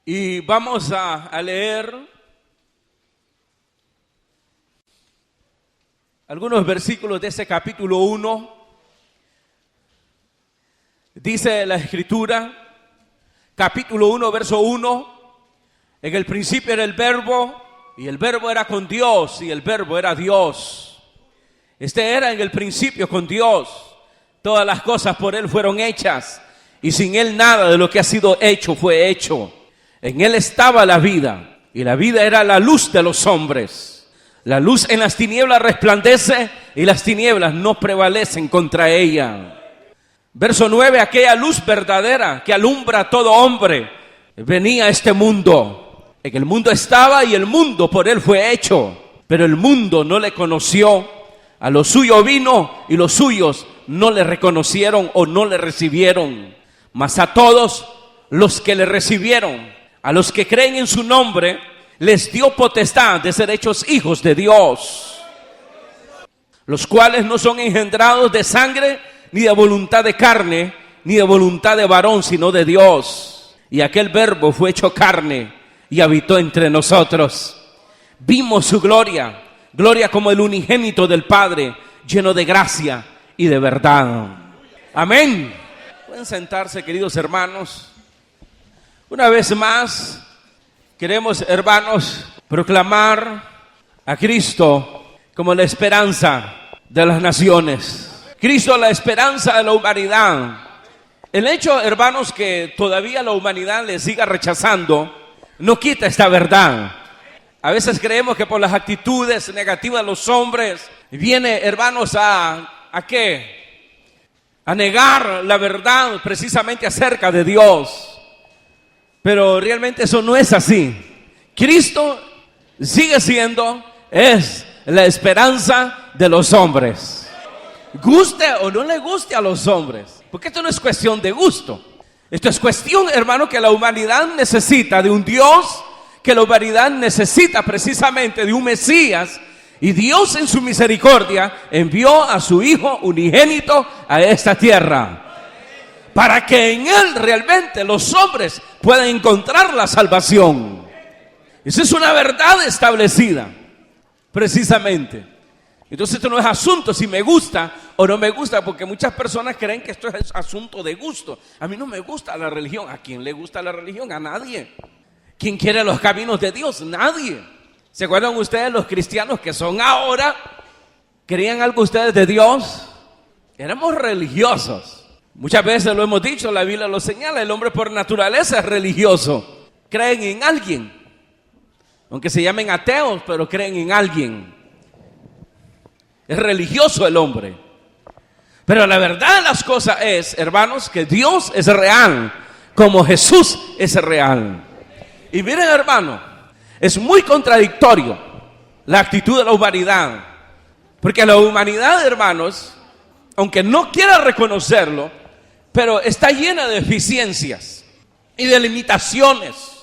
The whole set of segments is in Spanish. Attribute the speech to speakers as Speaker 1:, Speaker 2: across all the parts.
Speaker 1: Y vamos a leer algunos versículos de ese capítulo 1. Dice la Escritura, capítulo 1, verso 1: en el principio era el Verbo, y el Verbo era con Dios, y el Verbo era Dios. Este era en el principio con Dios. Todas las cosas por Él fueron hechas, y sin Él nada de lo que ha sido hecho fue hecho. En Él estaba la vida, y la vida era la luz de los hombres. La luz en las tinieblas resplandece, y las tinieblas no prevalecen contra ella. Verso 9: aquella luz verdadera que alumbra a todo hombre venía a este mundo. En el mundo estaba, y el mundo por Él fue hecho, pero el mundo no le conoció. A lo suyo vino, y los suyos no le reconocieron o no le recibieron. Mas a todos los que le recibieron, a los que creen en su nombre, les dio potestad de ser hechos hijos de Dios, los cuales no son engendrados de sangre, ni de voluntad de carne, ni de voluntad de varón, sino de Dios. Y aquel Verbo fue hecho carne y habitó entre nosotros. Vimos su gloria, gloria como el unigénito del Padre, lleno de gracia y de verdad. Amén. Pueden sentarse, queridos hermanos. Una vez más, queremos, hermanos, proclamar a Cristo como la esperanza de las naciones. Cristo, la esperanza de la humanidad. El hecho, hermanos, que todavía la humanidad le siga rechazando, no quita esta verdad. A veces creemos que por las actitudes negativas de los hombres viene, hermanos, ¿a qué? A negar la verdad precisamente acerca de Dios. Pero realmente eso no es así. Cristo sigue siendo, es la esperanza de los hombres. Guste o no le guste a los hombres. Porque esto no es cuestión de gusto. Esto es cuestión, hermano, que la humanidad necesita de un Dios, que la humanidad necesita precisamente de un Mesías. Y Dios en su misericordia envió a su Hijo unigénito a esta tierra, para que en Él realmente los hombres puedan encontrar la salvación. Esa es una verdad establecida, precisamente. Entonces esto no es asunto si me gusta o no me gusta, porque muchas personas creen que esto es asunto de gusto. A mí no me gusta la religión. ¿A quién le gusta la religión? A nadie. ¿Quién quiere los caminos de Dios? Nadie. ¿Se acuerdan ustedes los cristianos que son ahora? ¿Querían algo ustedes de Dios? Éramos religiosos. Muchas veces lo hemos dicho, la Biblia lo señala, el hombre por naturaleza es religioso. Creen en alguien, aunque se llamen ateos, pero creen en alguien. Es religioso el hombre. Pero la verdad de las cosas es, hermanos, que Dios es real, como Jesús es real. Y miren, hermano, es muy contradictorio la actitud de la humanidad, porque la humanidad, hermanos, aunque no quiera reconocerlo, pero está llena de deficiencias y de limitaciones.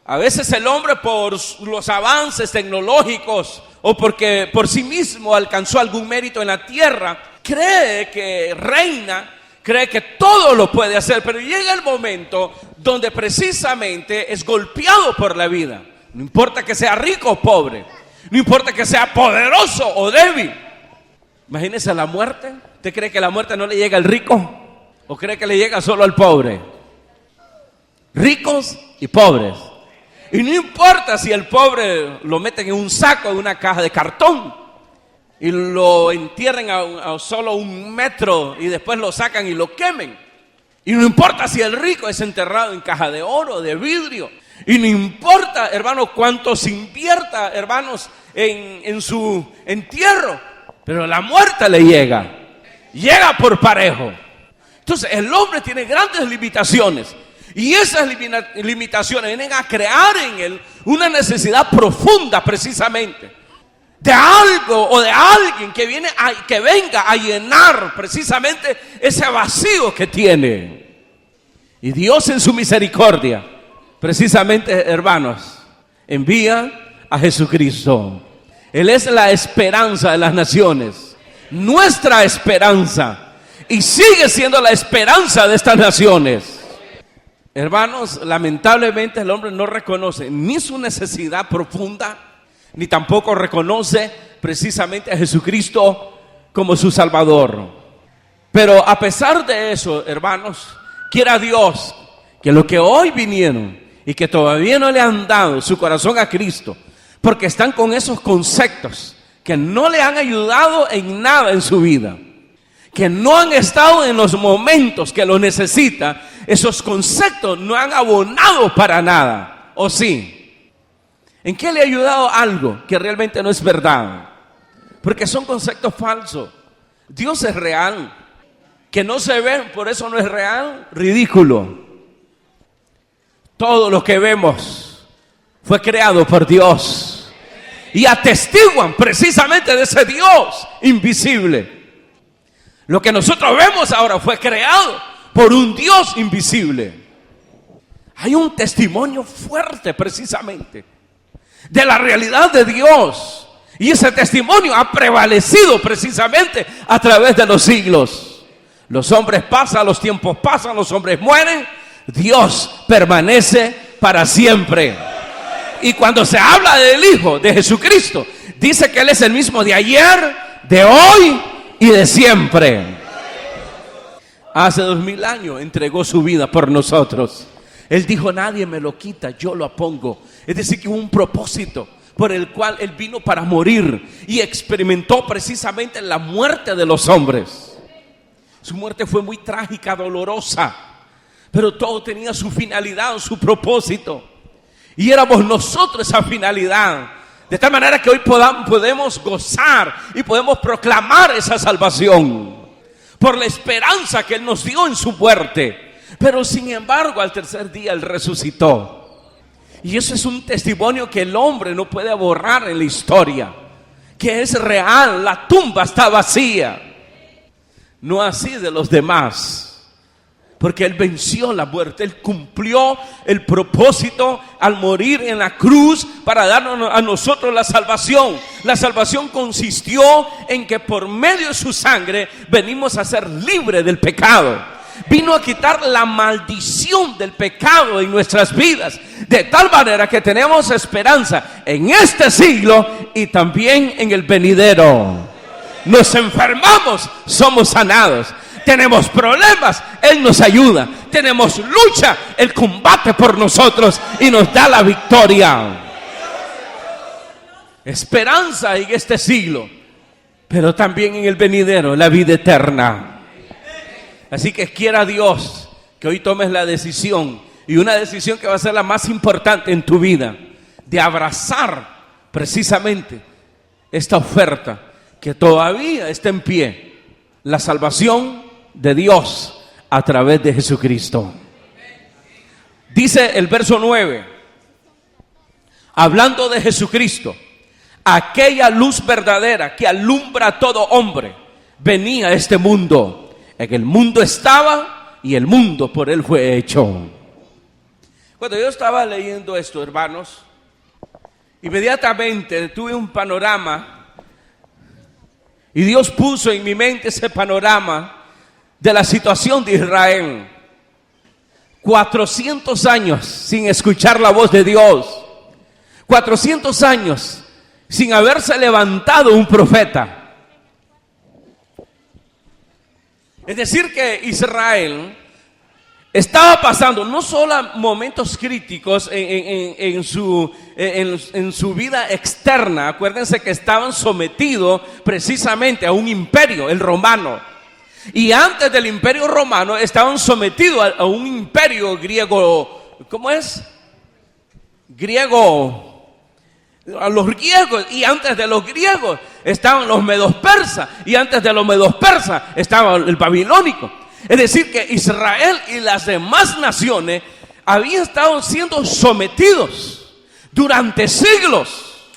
Speaker 1: A veces el hombre, por los avances tecnológicos o porque por sí mismo alcanzó algún mérito en la tierra, cree que reina, cree que todo lo puede hacer, pero llega el momento donde precisamente es golpeado por la vida. No importa que sea rico o pobre, no importa que sea poderoso o débil. Imagínese la muerte. ¿Usted cree que la muerte no le llega al rico? ¿O cree que le llega solo al pobre? Ricos y pobres. Y no importa si el pobre lo meten en un saco, en una caja de cartón, y lo entierren a solo 1 metro y después lo sacan y lo quemen. Y no importa si el rico es enterrado en caja de oro, de vidrio. Y no importa, hermanos, cuánto se invierta, hermanos, en su entierro. Pero la muerte le llega. Llega por parejo. Entonces el hombre tiene grandes limitaciones. Y esas limitaciones vienen a crear en él una necesidad profunda precisamente de algo o de alguien que venga a llenar precisamente ese vacío que tiene. Y Dios en su misericordia, precisamente, hermanos, envía a Jesucristo. Él es la esperanza de las naciones, nuestra esperanza, y sigue siendo la esperanza de estas naciones. Hermanos, lamentablemente el hombre no reconoce ni su necesidad profunda, ni tampoco reconoce precisamente a Jesucristo como su Salvador. Pero a pesar de eso, hermanos, quiera Dios que los que hoy vinieron y que todavía no le han dado su corazón a Cristo, porque están con esos conceptos que no le han ayudado en nada en su vida, que no han estado en los momentos que lo necesita, esos conceptos no han abonado para nada, ¿o sí? ¿En qué le ha ayudado algo que realmente no es verdad? Porque son conceptos falsos. Dios es real. Que no se ven, por eso no es real, ridículo. Todo lo que vemos fue creado por Dios y atestiguan precisamente de ese Dios invisible. Lo que nosotros vemos ahora fue creado por un Dios invisible. Hay un testimonio fuerte precisamente de la realidad de Dios, y ese testimonio ha prevalecido precisamente a través de los siglos. Los hombres pasan, los tiempos pasan, los hombres mueren, Dios permanece para siempre. Y cuando se habla del Hijo de Jesucristo, dice que Él es el mismo de ayer, de hoy y de siempre. Hace 2000 años entregó su vida por nosotros. Él dijo: nadie me lo quita, yo lo pongo. Es decir, que hubo un propósito por el cual Él vino para morir y experimentó precisamente la muerte de los hombres. Su muerte fue muy trágica, dolorosa, pero todo tenía su finalidad, su propósito. Y éramos nosotros esa finalidad. De tal manera que hoy podemos gozar y podemos proclamar esa salvación por la esperanza que Él nos dio en su muerte. Pero sin embargo, al tercer día Él resucitó. Y eso es un testimonio que el hombre no puede borrar en la historia, que es real. La tumba está vacía. No así de los demás, porque Él venció la muerte. Él cumplió el propósito al morir en la cruz para darnos a nosotros la salvación. La salvación consistió en que por medio de su sangre venimos a ser libres del pecado. Vino a quitar la maldición del pecado en nuestras vidas, de tal manera que tenemos esperanza en este siglo y también en el venidero. Nos enfermamos, somos sanados. Tenemos problemas, Él nos ayuda. Tenemos lucha, Él combate por nosotros y nos da la victoria. Esperanza en este siglo, pero también en el venidero, la vida eterna. Así que quiera Dios que hoy tomes la decisión, y una decisión que va a ser la más importante en tu vida, de abrazar precisamente esta oferta que todavía está en pie, la salvación de Dios a través de Jesucristo. Dice el verso 9, hablando de Jesucristo, aquella luz verdadera que alumbra a todo hombre, venía a este mundo. En el mundo estaba y el mundo por Él fue hecho. Cuando yo estaba leyendo esto, hermanos, inmediatamente tuve un panorama. Y Dios puso en mi mente ese panorama de la situación de Israel. 400 años sin escuchar la voz de Dios. 400 años sin haberse levantado un profeta. Es decir que Israel estaba pasando no solo momentos críticos en su vida externa. Acuérdense que estaban sometidos precisamente a un imperio, el romano. Y antes del imperio romano estaban sometidos a un imperio griego. ¿Cómo es? Griego. A los griegos. Y antes de los griegos estaban los medos persas. Y antes de los medos persas estaba el babilónico. Es decir, que Israel y las demás naciones habían estado siendo sometidos durante siglos.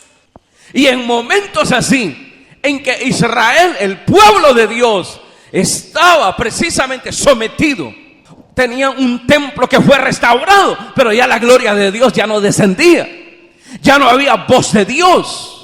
Speaker 1: Y en momentos así, en que Israel, el pueblo de Dios, estaba precisamente sometido, tenían un templo que fue restaurado, pero ya la gloria de Dios ya no descendía. Ya no había voz de Dios.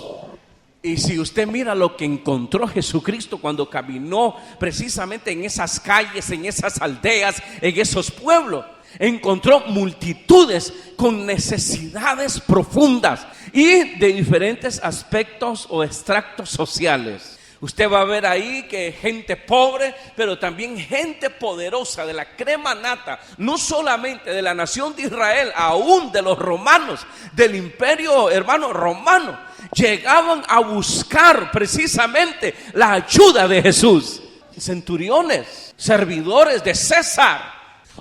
Speaker 1: Y si usted mira lo que encontró Jesucristo cuando caminó precisamente en esas calles, en esas aldeas, en esos pueblos, encontró multitudes con necesidades profundas y de diferentes aspectos o extractos sociales. Usted va a ver ahí que gente pobre, pero también gente poderosa, de la crema nata, no solamente de la nación de Israel, aún de los romanos, del imperio, hermano, romano, llegaban a buscar precisamente la ayuda de Jesús. Centuriones, servidores de César,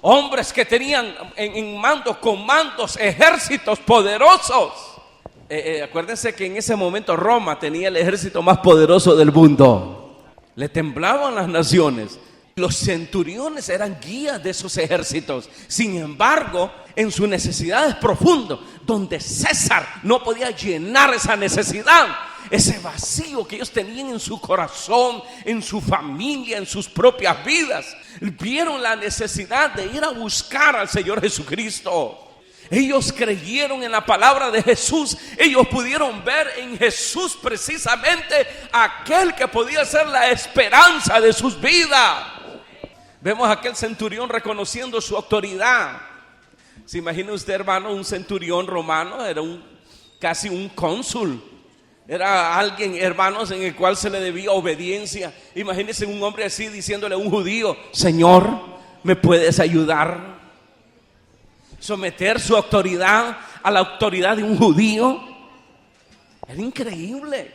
Speaker 1: hombres que tenían en mando comandos, ejércitos poderosos. Acuérdense que en ese momento Roma tenía el ejército más poderoso del mundo. Le temblaban las naciones. Los centuriones eran guías de esos ejércitos. Sin embargo, en sus necesidades profundas, donde César no podía llenar esa necesidad, ese vacío que ellos tenían en su corazón, en su familia, en sus propias vidas, vieron la necesidad de ir a buscar al Señor Jesucristo. Ellos creyeron en la palabra de Jesús. Ellos pudieron ver en Jesús precisamente aquel que podía ser la esperanza de sus vidas. Vemos a aquel centurión reconociendo su autoridad. ¿Se imagina usted, hermano? Un centurión romano era casi un cónsul. Era alguien, hermanos, en el cual se le debía obediencia. Imagínense un hombre así diciéndole a un judío: Señor, ¿me puedes ayudar? Someter su autoridad a la autoridad de un judío era increíble.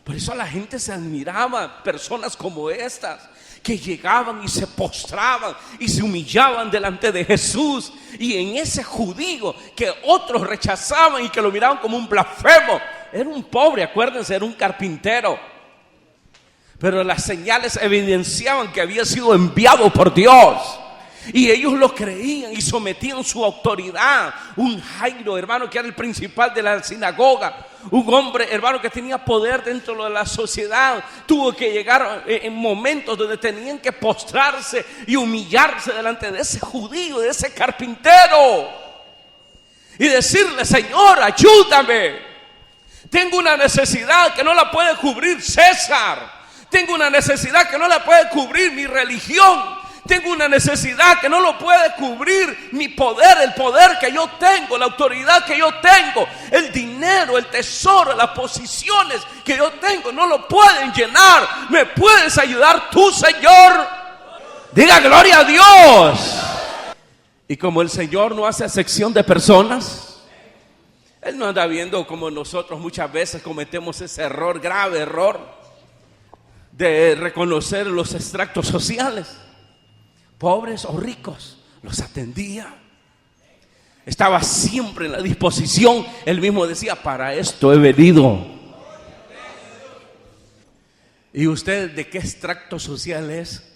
Speaker 1: Por eso la gente se admiraba, personas como estas, que llegaban y se postraban y se humillaban delante de Jesús. Y en ese judío que otros rechazaban y que lo miraban como un blasfemo, era un pobre, acuérdense, era un carpintero. Pero las señales evidenciaban que había sido enviado por Dios. Y ellos lo creían y sometían su autoridad. Un Jairo, hermano, que era el principal de la sinagoga, un hombre, hermano, que tenía poder dentro de la sociedad, tuvo que llegar en momentos donde tenían que postrarse y humillarse delante de ese judío, de ese carpintero, y decirle: Señor, ayúdame. Tengo una necesidad que no la puede cubrir César. Tengo una necesidad que no la puede cubrir mi religión. Tengo una necesidad que no lo puede cubrir mi poder, el poder que yo tengo, la autoridad que yo tengo, el dinero, el tesoro, las posiciones que yo tengo, no lo pueden llenar. ¿Me puedes ayudar tú, Señor? Diga gloria a Dios. Y como el Señor no hace acepción de personas, Él no anda viendo como nosotros muchas veces cometemos ese error, grave error, de reconocer los extractos sociales. Pobres o ricos, los atendía. Estaba siempre en la disposición. Él mismo decía: para esto he venido. ¿Y usted de qué extracto social es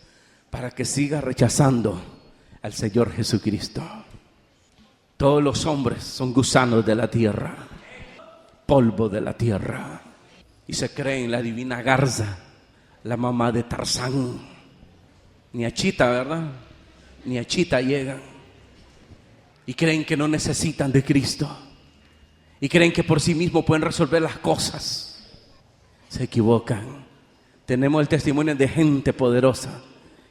Speaker 1: para que siga rechazando al Señor Jesucristo? Todos los hombres son gusanos de la tierra, polvo de la tierra, y se creen la divina Garza, la mamá de Tarzán. Ni a Chita, ¿verdad? Ni a Chita llegan. Y creen que no necesitan de Cristo. Y creen que por sí mismos pueden resolver las cosas. Se equivocan. Tenemos el testimonio de gente poderosa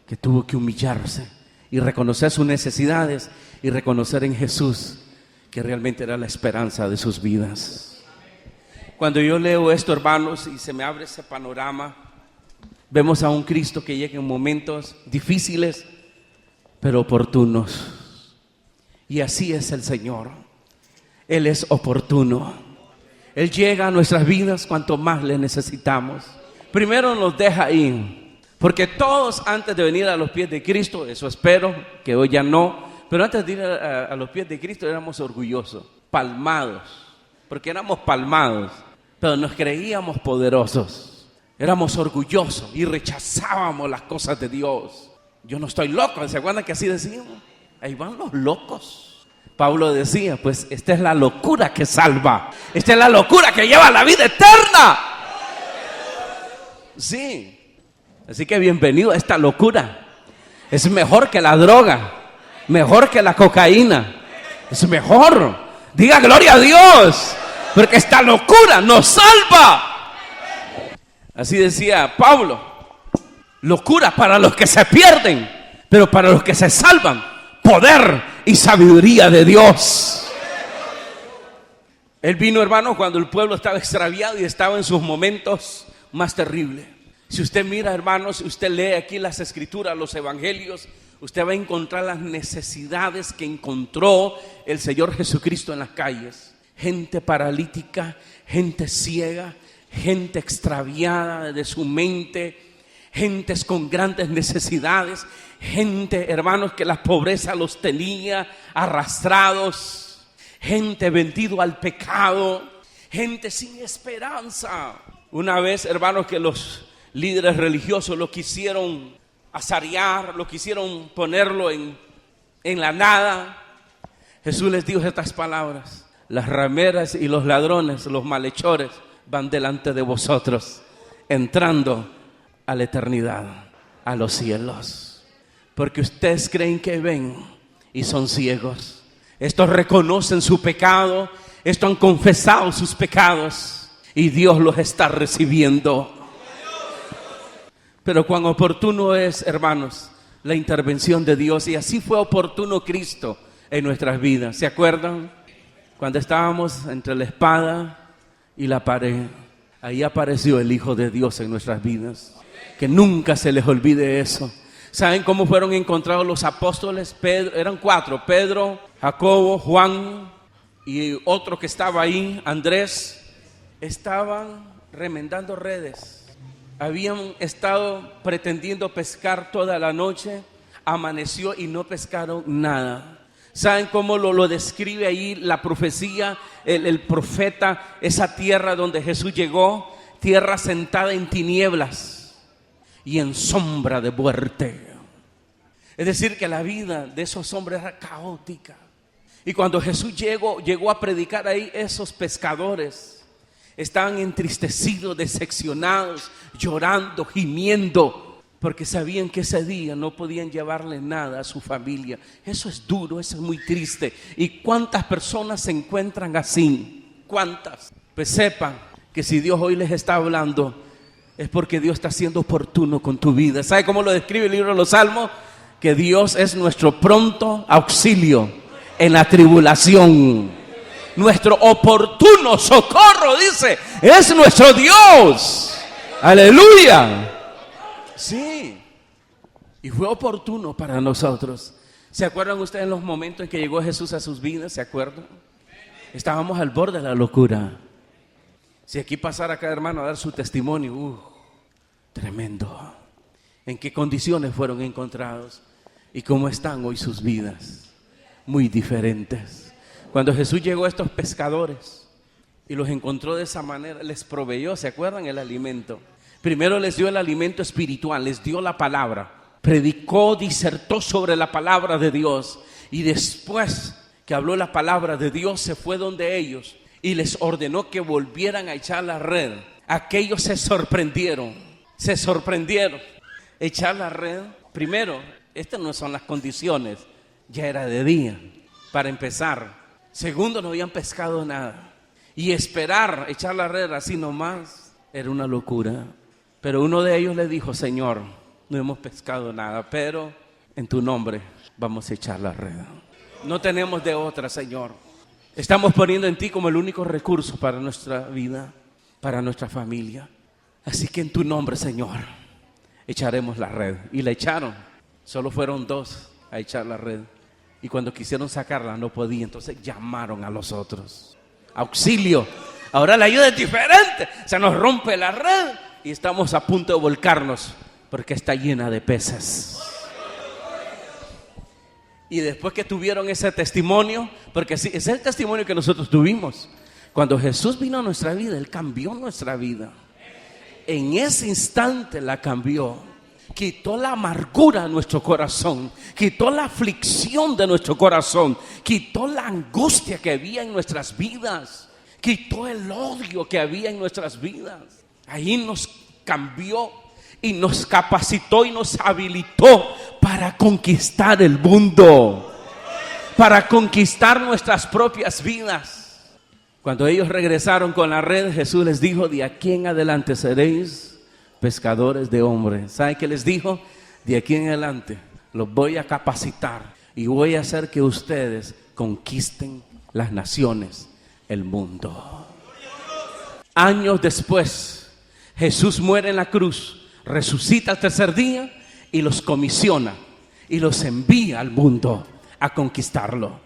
Speaker 1: que tuvo que humillarse y reconocer sus necesidades y reconocer en Jesús que realmente era la esperanza de sus vidas. Cuando yo leo esto, hermanos, y se me abre ese panorama, vemos a un Cristo que llega en momentos difíciles, pero oportunos. Y así es el Señor. Él es oportuno. Él llega a nuestras vidas cuanto más le necesitamos. Primero nos deja ahí, porque todos antes de venir a los pies de Cristo, eso espero, que hoy ya no, pero antes de ir a los pies de Cristo éramos orgullosos, palmados, porque éramos palmados, pero nos creíamos poderosos. Éramos orgullosos y rechazábamos las cosas de Dios. Yo no estoy loco, ¿se acuerdan que así decíamos? Ahí van los locos. Pablo decía: pues esta es la locura que salva. Esta es la locura que lleva a la vida eterna. Sí. Así que bienvenido a esta locura. Es mejor que la droga, mejor que la cocaína. Es mejor. Diga gloria a Dios, porque esta locura nos salva. Así decía Pablo: locura para los que se pierden, pero para los que se salvan, poder y sabiduría de Dios. Él vino, hermano, cuando el pueblo estaba extraviado y estaba en sus momentos más terribles. Si usted mira, hermanos, si usted lee aquí las escrituras, los evangelios, usted va a encontrar las necesidades que encontró el Señor Jesucristo en las calles. Gente paralítica, gente ciega, gente extraviada de su mente, gentes con grandes necesidades, gente, hermanos, que la pobreza los tenía arrastrados, gente vendido al pecado, gente sin esperanza. Una vez, hermanos, que los líderes religiosos lo quisieron azarear, lo quisieron ponerlo en la nada, Jesús les dijo estas palabras: las rameras y los ladrones, los malhechores, van delante de vosotros, entrando a la eternidad, a los cielos. Porque ustedes creen que ven y son ciegos. Estos reconocen su pecado, estos han confesado sus pecados y Dios los está recibiendo. Pero cuán oportuno es, hermanos, la intervención de Dios. Y así fue oportuno Cristo en nuestras vidas. ¿Se acuerdan? Cuando estábamos entre la espada y la pared, ahí apareció el Hijo de Dios en nuestras vidas. Que nunca se les olvide eso. ¿Saben cómo fueron encontrados los apóstoles? Pedro, eran 4, Pedro, Jacobo, Juan y otro que estaba ahí, Andrés. Estaban remendando redes. Habían estado pretendiendo pescar toda la noche, amaneció y no pescaron nada. ¿Saben cómo lo describe ahí la profecía, el profeta? Esa tierra donde Jesús llegó, tierra sentada en tinieblas y en sombra de muerte. Es decir, que la vida de esos hombres era caótica. Y cuando Jesús llegó a predicar ahí, esos pescadores estaban entristecidos, decepcionados, llorando, gimiendo, porque sabían que ese día no podían llevarle nada a su familia. Eso es duro, eso es muy triste. ¿Y cuántas personas se encuentran así? ¿Cuántas? Pues sepan que si Dios hoy les está hablando, es porque Dios está siendo oportuno con tu vida. ¿Sabe cómo lo describe el libro de los Salmos? Que Dios es nuestro pronto auxilio en la tribulación. Nuestro oportuno socorro, dice, es nuestro Dios. Aleluya. Sí. Y fue oportuno para nosotros. ¿Se acuerdan ustedes en los momentos en que llegó Jesús a sus vidas? ¿Se acuerdan? Estábamos al borde de la locura. Si aquí pasara cada hermano a dar su testimonio, tremendo. ¿En qué condiciones fueron encontrados? ¿Y cómo están hoy sus vidas? Muy diferentes. Cuando Jesús llegó a estos pescadores y los encontró de esa manera, les proveyó, ¿se acuerdan? El alimento. Primero les dio el alimento espiritual, les dio la palabra. Predicó, disertó sobre la palabra de Dios. Y después que habló la palabra de Dios, se fue donde ellos y les ordenó que volvieran a echar la red. Aquellos se sorprendieron. Echar la red. Primero, estas no son las condiciones. Ya era de día, para empezar. Segundo, no habían pescado nada. Y esperar, echar la red así nomás, era una locura. Pero uno de ellos le dijo: Señor, no hemos pescado nada, pero en tu nombre vamos a echar la red. No tenemos de otra, Señor. Estamos poniendo en ti como el único recurso para nuestra vida, para nuestra familia. Así que en tu nombre, Señor, echaremos la red. Y la echaron. Solo fueron 2 a echar la red. Y cuando quisieron sacarla no podían, entonces llamaron a los otros. Auxilio. Ahora la ayuda es diferente. Se nos rompe la red y estamos a punto de volcarnos porque está llena de peces. Y después que tuvieron ese testimonio, porque sí, ese es el testimonio que nosotros tuvimos. Cuando Jesús vino a nuestra vida, Él cambió nuestra vida. En ese instante la cambió. Quitó la amargura de nuestro corazón, quitó la aflicción de nuestro corazón, quitó la angustia que había en nuestras vidas, quitó el odio que había en nuestras vidas. Ahí nos cambió y nos capacitó y nos habilitó para conquistar el mundo, para conquistar nuestras propias vidas. Cuando ellos regresaron con la red, Jesús les dijo: de aquí en adelante seréis pescadores de hombres. ¿Saben qué les dijo? De aquí en adelante los voy a capacitar. y voy a hacer que ustedes conquisten las naciones, el mundo. Años después, Jesús muere en la cruz, resucita al tercer día y los comisiona y los envía al mundo a conquistarlo.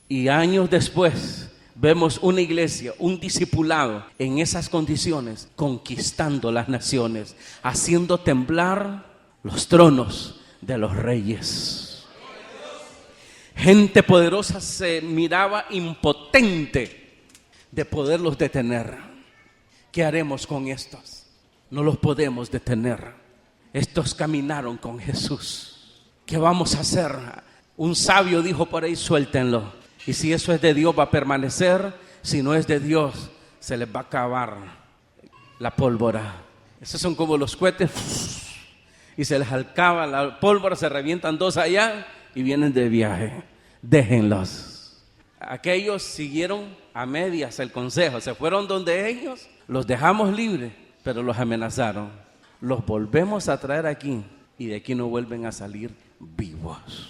Speaker 1: Y años después vemos una iglesia, un discipulado en esas condiciones, conquistando las naciones, haciendo temblar los tronos de los reyes. Gente poderosa se miraba impotente de poderlos detener. ¿Qué haremos con estos? No los podemos detener. Estos caminaron con Jesús. ¿Qué vamos a hacer? Un sabio dijo por ahí, suéltenlo. Y si eso es de Dios va a permanecer. Si no es de Dios, se les va a acabar la pólvora. Esos son como los cohetes. Y se les acaba la pólvora, se revientan dos allá y vienen de viaje. Déjenlos. Aquellos siguieron a medias el consejo. Se fueron donde ellos. Los dejamos libres, pero los amenazaron. Los volvemos a traer aquí y de aquí no vuelven a salir vivos.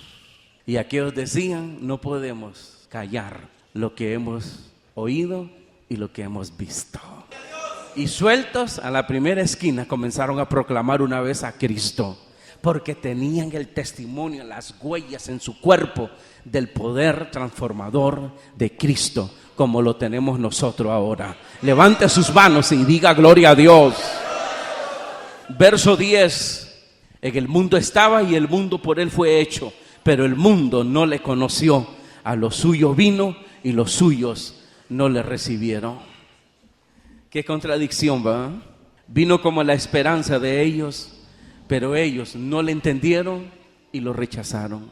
Speaker 1: Y aquellos decían, no podemos callar lo que hemos oído y lo que hemos visto. Y sueltos a la primera esquina comenzaron a proclamar una vez a Cristo, porque tenían el testimonio, las huellas en su cuerpo del poder transformador de Cristo, como lo tenemos nosotros ahora. Levante sus manos y diga gloria a Dios. Verso 10. En el mundo estaba y el mundo por él fue hecho, pero el mundo no le conoció. A los suyos vino y los suyos no le recibieron. Qué contradicción, ¿va? Vino como la esperanza de ellos, pero ellos no le entendieron y lo rechazaron.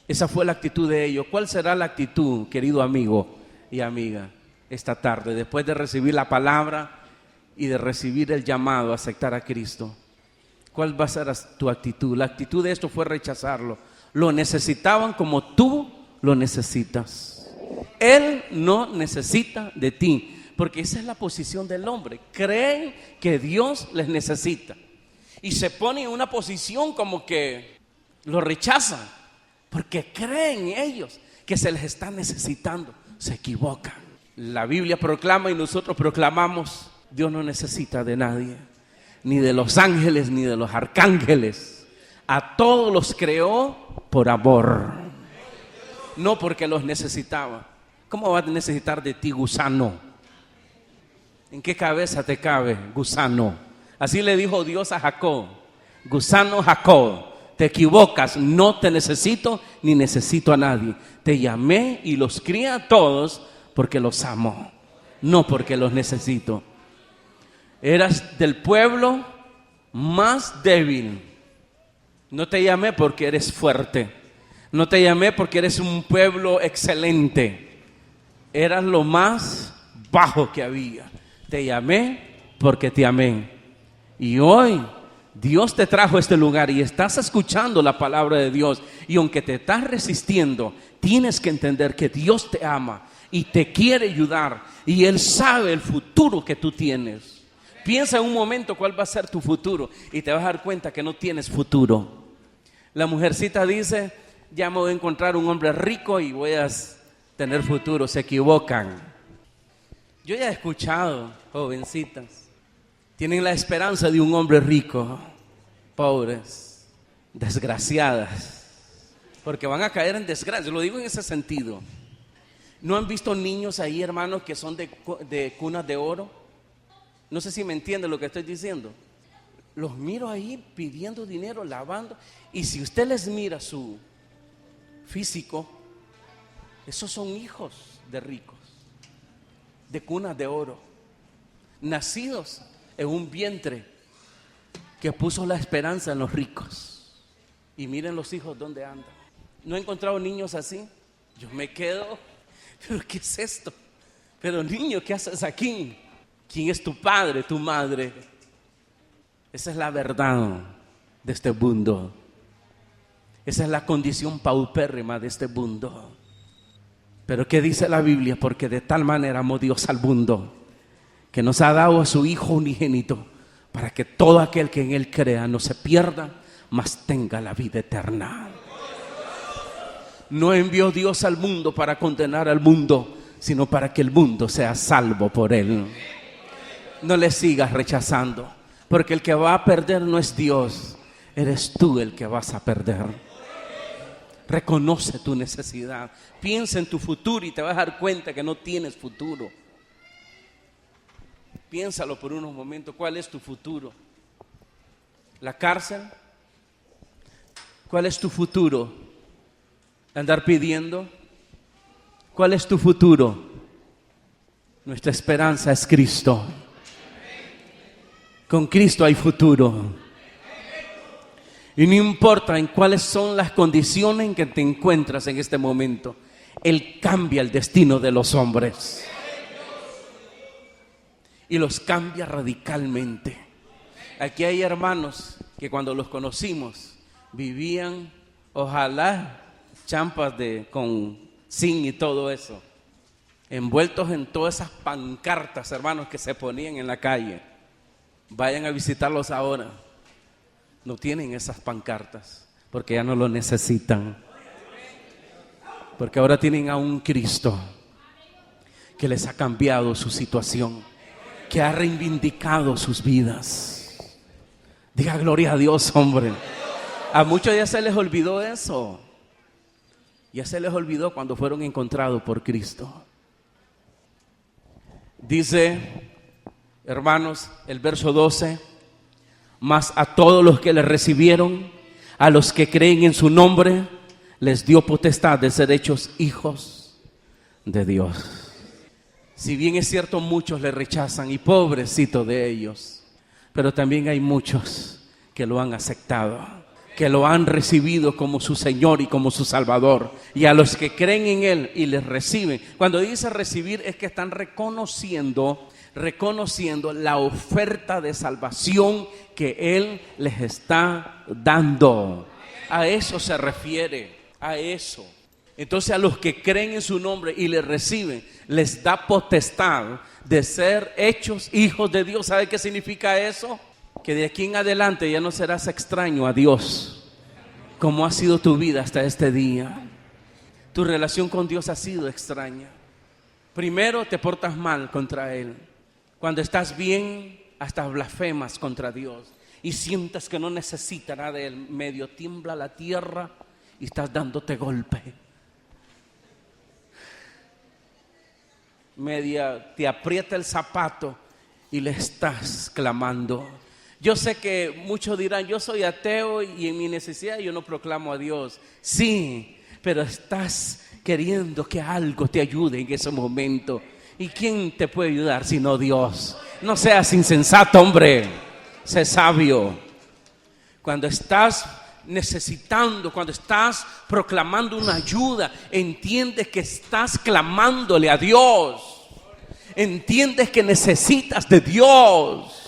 Speaker 1: Esa fue la actitud de ellos. ¿Cuál será la actitud, querido amigo y amiga, esta tarde, después de recibir la palabra y de recibir el llamado a aceptar a Cristo? ¿Cuál va a ser tu actitud? La actitud de esto fue rechazarlo. Lo necesitaban como tú lo necesitas. Él no necesita de ti, porque esa es la posición del hombre. Creen que Dios les necesita y se ponen en una posición como que lo rechazan, porque creen ellos que se les está necesitando. Se equivocan. La Biblia proclama y nosotros proclamamos: Dios no necesita de nadie, ni de los ángeles, ni de los arcángeles. A todos los creó por amor, no porque los necesitaba. ¿Cómo va a necesitar de ti, gusano? ¿En qué cabeza te cabe, gusano? Así le dijo Dios a Jacob: gusano Jacob, te equivocas, no te necesito ni necesito a nadie. Te llamé y los crié a todos porque los amo, no porque los necesito. Eras del pueblo más débil. No te llamé porque eres fuerte. No te llamé porque eres un pueblo excelente. Eras lo más bajo que había. Te llamé porque te amé. Y hoy Dios te trajo a este lugar y estás escuchando la palabra de Dios. Y aunque te estás resistiendo, tienes que entender que Dios te ama y te quiere ayudar. Y Él sabe el futuro que tú tienes. Piensa en un momento cuál va a ser tu futuro y te vas a dar cuenta que no tienes futuro. La mujercita dice: ya me voy a encontrar un hombre rico y voy a tener futuro. Se equivocan. Yo ya he escuchado jovencitas, tienen la esperanza de un hombre rico, pobres, desgraciadas, porque van a caer en desgracia. Lo digo en ese sentido. ¿No han visto niños ahí, hermanos, que son de cunas de oro? No sé si me entienden lo que estoy diciendo. Los miro ahí pidiendo dinero, lavando. Y si usted les mira su físico, esos son hijos de ricos, de cunas de oro, nacidos en un vientre que puso la esperanza en los ricos. Y miren los hijos dónde andan. ¿No he encontrado niños así? Yo me quedo, ¿pero qué es esto? Pero niño, ¿qué haces aquí? ¿Quién es tu padre, tu madre? Esa es la verdad de este mundo. Esa es la condición paupérrima de este mundo. Pero ¿qué dice la Biblia? Porque de tal manera amó Dios al mundo, que nos ha dado a su Hijo unigénito, para que todo aquel que en Él crea no se pierda, mas tenga la vida eterna. No envió Dios al mundo para condenar al mundo, sino para que el mundo sea salvo por él. No le sigas rechazando, porque el que va a perder no es Dios, eres tú el que vas a perder. Reconoce tu necesidad, piensa en tu futuro y te vas a dar cuenta que no tienes futuro. Piénsalo por unos momentos, ¿cuál es tu futuro? ¿La cárcel? ¿Cuál es tu futuro? ¿Andar pidiendo? ¿Cuál es tu futuro? Nuestra esperanza es Cristo. Con Cristo hay futuro. Y no importa en cuáles son las condiciones en que te encuentras en este momento, Él cambia el destino de los hombres. Y los cambia radicalmente. Aquí hay hermanos que cuando los conocimos vivían, ojalá, champas con zinc y todo eso, envueltos en todas esas pancartas, hermanos, que se ponían en la calle. Vayan a visitarlos ahora. No tienen esas pancartas porque ya no lo necesitan. Porque ahora tienen a un Cristo que les ha cambiado su situación, que ha reivindicado sus vidas. Diga gloria a Dios, hombre. A muchos ya se les olvidó eso. Ya se les olvidó cuando fueron encontrados por Cristo. Dice, hermanos, el verso 12: mas a todos los que le recibieron, a los que creen en su nombre, les dio potestad de ser hechos hijos de Dios. Si bien es cierto, muchos le rechazan, y pobrecito de ellos, pero también hay muchos que lo han aceptado, que lo han recibido como su Señor y como su Salvador. Y a los que creen en Él y les reciben, cuando dice recibir es que están reconociendo la oferta de salvación que Él les está dando. A eso se refiere, a eso. Entonces a los que creen en su nombre y le reciben, les da potestad de ser hechos hijos de Dios. ¿Sabe qué significa eso? Que de aquí en adelante ya no serás extraño a Dios, como ha sido tu vida hasta este día. Tu relación con Dios ha sido extraña. Primero te portas mal contra Él. Cuando estás bien, hasta blasfemas contra Dios y sientes que no necesitas nada de Él. Medio tiembla la tierra y estás dándote golpe. Media te aprieta el zapato y le estás clamando. Yo sé que muchos dirán, yo soy ateo y en mi necesidad yo no proclamo a Dios. Sí, pero estás queriendo que algo te ayude en ese momento. ¿Y quién te puede ayudar sino Dios? No seas insensato, hombre. Sé sabio. Cuando estás necesitando, cuando estás proclamando una ayuda, entiendes que estás clamándole a Dios. Entiendes que necesitas de Dios.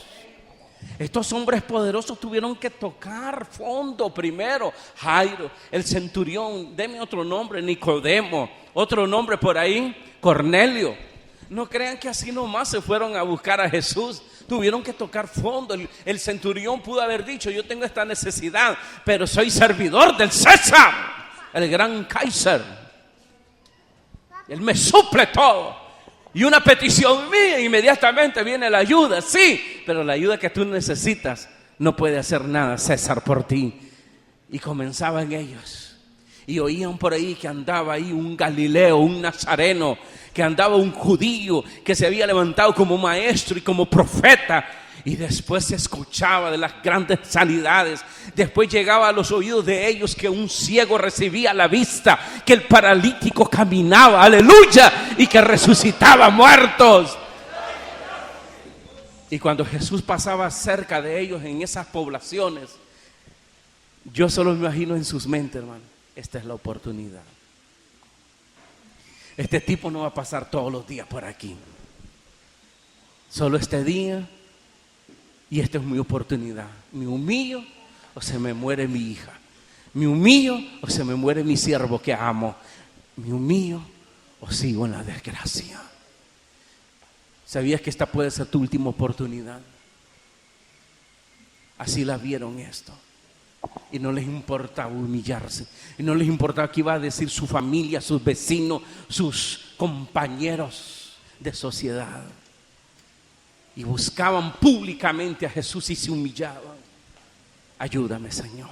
Speaker 1: Estos hombres poderosos tuvieron que tocar fondo primero. Jairo, el centurión, deme otro nombre, Nicodemo, otro nombre por ahí, Cornelio. No crean que así nomás se fueron a buscar a Jesús. Tuvieron que tocar fondo. El centurión pudo haber dicho, yo tengo esta necesidad, pero soy servidor del César, el gran Kaiser. Él me suple todo. Y una petición mía, inmediatamente viene la ayuda, sí, pero la ayuda que tú necesitas no puede hacer nada César por ti. Y comenzaban ellos, y oían por ahí que andaba ahí un Galileo, un nazareno, que andaba un judío que se había levantado como maestro y como profeta. Y después se escuchaba de las grandes sanidades. Después llegaba a los oídos de ellos que un ciego recibía la vista, que el paralítico caminaba, aleluya, y que resucitaba muertos. Y cuando Jesús pasaba cerca de ellos en esas poblaciones, yo solo me imagino en sus mentes, hermano, esta es la oportunidad. Este tipo no va a pasar todos los días por aquí. Solo este día. Y esta es mi oportunidad. Me humillo o se me muere mi hija. Me humillo o se me muere mi siervo que amo. Me humillo o sigo en la desgracia. ¿Sabías que esta puede ser tu última oportunidad? Así la vieron esto. Y no les importaba humillarse. Y no les importaba qué iba a decir su familia, sus vecinos, sus compañeros de sociedad. Y buscaban públicamente a Jesús y se humillaban. Ayúdame, Señor.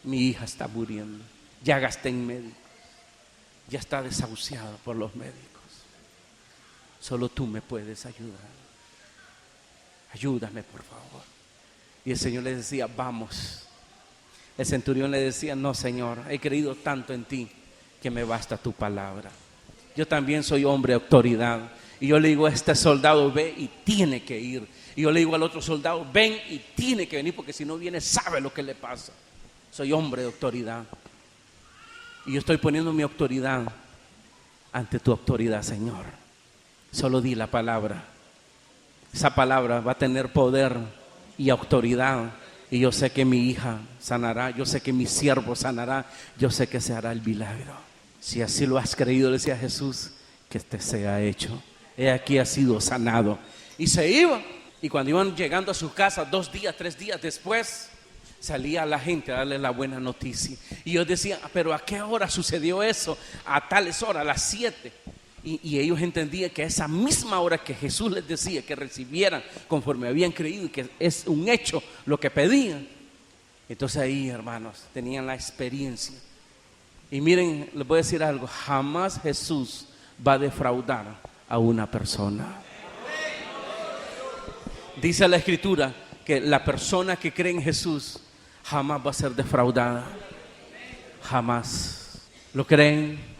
Speaker 1: Mi hija está muriendo. Ya gasté en médico. Ya está desahuciada por los médicos. Solo tú me puedes ayudar. Ayúdame, por favor. Y el Señor le decía, vamos. El centurión le decía, no, Señor, he creído tanto en ti que me basta tu palabra. Yo también soy hombre de autoridad. Y yo le digo a este soldado, ve y tiene que ir. Y yo le digo al otro soldado, ven y tiene que venir, porque si no viene sabe lo que le pasa. Soy hombre de autoridad. Y yo estoy poniendo mi autoridad ante tu autoridad, Señor. Solo di la palabra. Esa palabra va a tener poder y autoridad. Y yo sé que mi hija sanará, yo sé que mi siervo sanará, yo sé que se hará el milagro. Si así lo has creído, le decía Jesús, que te sea hecho. He aquí ha sido sanado. Y se iba. Y cuando iban llegando a su casa 2 días, 3 días después, salía la gente a darle la buena noticia. Y yo decía, pero ¿a qué hora sucedió eso? A tales horas, a las 7. Y ellos entendían que a esa misma hora que Jesús les decía que recibieran conforme habían creído y que es un hecho lo que pedían. Entonces ahí, hermanos, tenían la experiencia. Y miren, les voy a decir algo, jamás Jesús va a defraudar a una persona. Dice la Escritura que la persona que cree en Jesús jamás va a ser defraudada. Jamás. ¿Lo creen?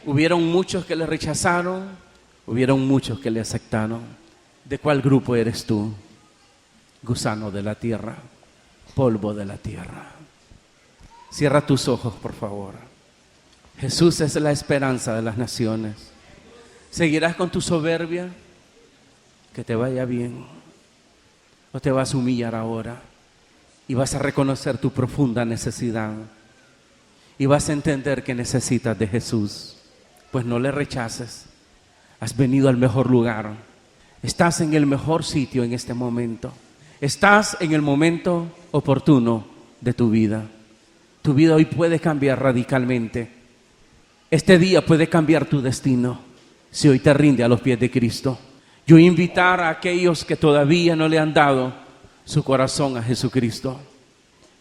Speaker 1: Hubieron muchos que le rechazaron, hubieron muchos que le aceptaron. ¿De cuál grupo eres tú? Gusano de la tierra, polvo de la tierra. Cierra tus ojos, por favor. Jesús es la esperanza de las naciones. ¿Seguirás con tu soberbia? Que te vaya bien. ¿O te vas a humillar ahora? Y vas a reconocer tu profunda necesidad. Y vas a entender que necesitas de Jesús. Pues no le rechaces. Has venido al mejor lugar. Estás en el mejor sitio en este momento. Estás en el momento oportuno de tu vida. Tu vida hoy puede cambiar radicalmente. Este día puede cambiar tu destino si hoy te rinde a los pies de Cristo. Yo invitar a aquellos que todavía no le han dado su corazón a Jesucristo.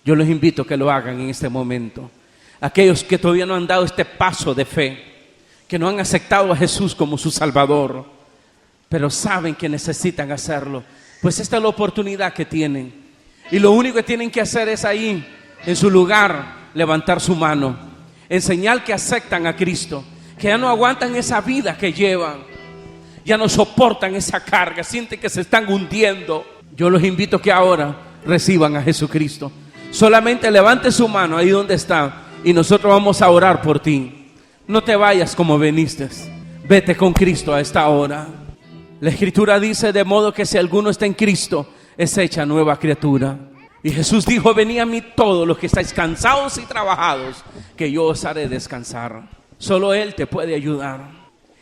Speaker 1: Yo los invito a que lo hagan en este momento. Aquellos que todavía no han dado este paso de fe, que no han aceptado a Jesús como su Salvador, pero saben que necesitan hacerlo, pues esta es la oportunidad que tienen. Y lo único que tienen que hacer es ahí, en su lugar, levantar su mano, en señal que aceptan a Cristo, que ya no aguantan esa vida que llevan, ya no soportan esa carga, sienten que se están hundiendo. Yo los invito a que ahora reciban a Jesucristo. Solamente levante su mano ahí donde está y nosotros vamos a orar por ti. No te vayas como veniste, vete con Cristo a esta hora. La Escritura dice, de modo que si alguno está en Cristo, es hecha nueva criatura. Y Jesús dijo, venid a mí todos los que estáis cansados y trabajados, que yo os haré descansar. Solo Él te puede ayudar.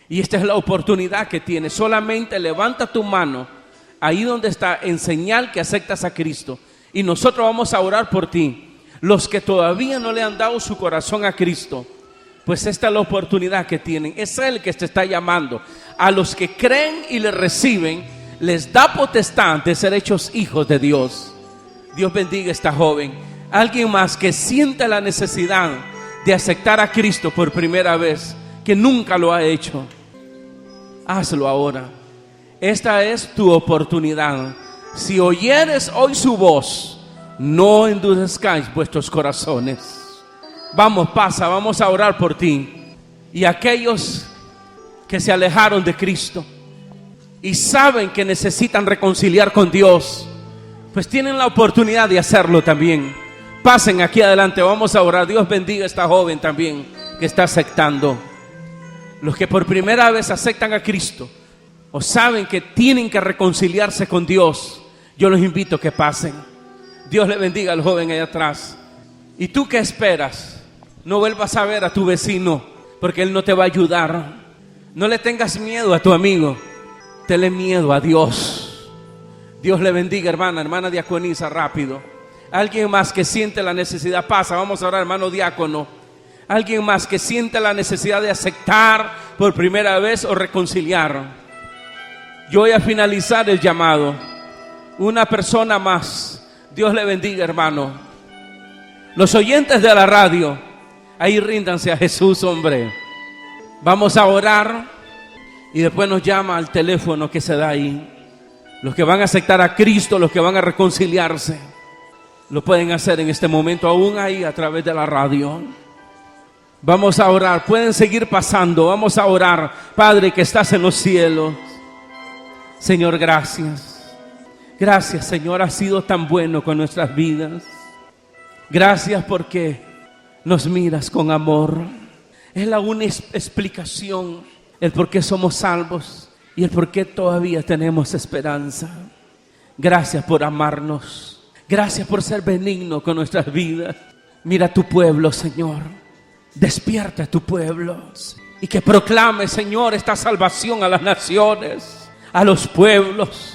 Speaker 1: Y esta es la oportunidad que tienes. Solamente levanta tu mano ahí donde está, en señal que aceptas a Cristo. Y nosotros vamos a orar por ti. Los que todavía no le han dado su corazón a Cristo, pues esta es la oportunidad que tienen. Es Él que te está llamando. A los que creen y le reciben, les da potestad de ser hechos hijos de Dios. Dios bendiga a esta joven. Alguien más que sienta la necesidad de aceptar a Cristo por primera vez, que nunca lo ha hecho, hazlo ahora. Esta es tu oportunidad. Si oyeres hoy su voz, no endurezcáis vuestros corazones. Vamos, pasa, vamos a orar por ti. Y aquellos que se alejaron de Cristo y saben que necesitan reconciliar con Dios, pues tienen la oportunidad de hacerlo también. Pasen aquí adelante, vamos a orar. Dios bendiga a esta joven también que está aceptando. Los que por primera vez aceptan a Cristo o saben que tienen que reconciliarse con Dios, yo los invito a que pasen. Dios le bendiga al joven allá atrás. ¿Y tú qué esperas? No vuelvas a ver a tu vecino, porque él no te va a ayudar. No le tengas miedo a tu amigo, tenle miedo a Dios. Dios le bendiga, hermana diaconisa, rápido. Alguien más que siente la necesidad, pasa, vamos a orar, hermano diácono. Alguien más que siente la necesidad de aceptar por primera vez o reconciliar. Yo voy a finalizar el llamado. Una persona más. Dios le bendiga, hermano. Los oyentes de la radio, ahí ríndanse a Jesús, hombre. Vamos a orar y después nos llama al teléfono que se da ahí. Los que van a aceptar a Cristo, los que van a reconciliarse, lo pueden hacer en este momento, aún ahí a través de la radio. Vamos a orar, pueden seguir pasando, vamos a orar. Padre que estás en los cielos, Señor, gracias. Gracias, Señor, has sido tan bueno con nuestras vidas. Gracias porque nos miras con amor. Es la única explicación, el por qué somos salvos y el por qué todavía tenemos esperanza. Gracias por amarnos. Gracias por ser benigno con nuestras vidas. Mira tu pueblo, Señor. Despierta a tu pueblo y que proclame, Señor, esta salvación a las naciones, a los pueblos.